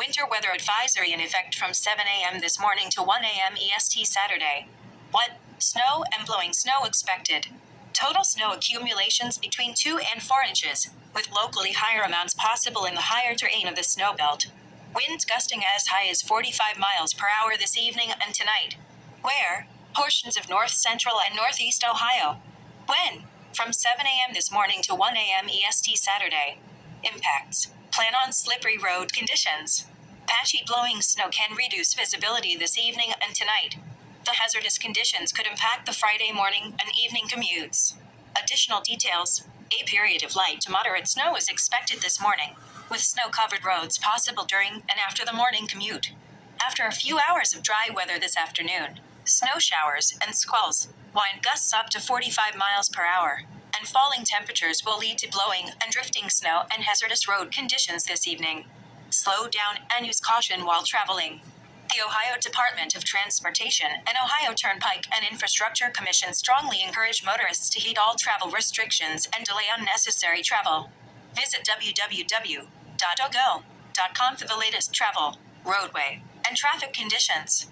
Winter weather advisory in effect from 7 a.m. this morning to 1 a.m. EST Saturday. What? Snow and blowing snow expected. Total snow accumulations between 2 and 4 inches, with locally higher amounts possible in the higher terrain of the snow belt. Winds gusting as high as 45 miles per hour this evening and tonight. Where? Portions of north central and northeast Ohio. When? From 7 a.m. this morning to 1 a.m. EST Saturday. Impacts. Plan on slippery road conditions. Patchy blowing snow can reduce visibility this evening and tonight. The hazardous conditions could impact the Friday morning and evening commutes. Additional details. A period of light to moderate snow is expected this morning, with snow-covered roads possible during and after the morning commute. After a few hours of dry weather this afternoon, snow showers and squalls, wind gusts up to 45 miles per hour, and falling temperatures will lead to blowing and drifting snow and hazardous road conditions this evening. Slow down and use caution while traveling. The Ohio Department of Transportation and Ohio Turnpike and Infrastructure Commission strongly encourage motorists to heed all travel restrictions and delay unnecessary travel. Visit www.ogo.com for the latest travel, roadway, and traffic conditions.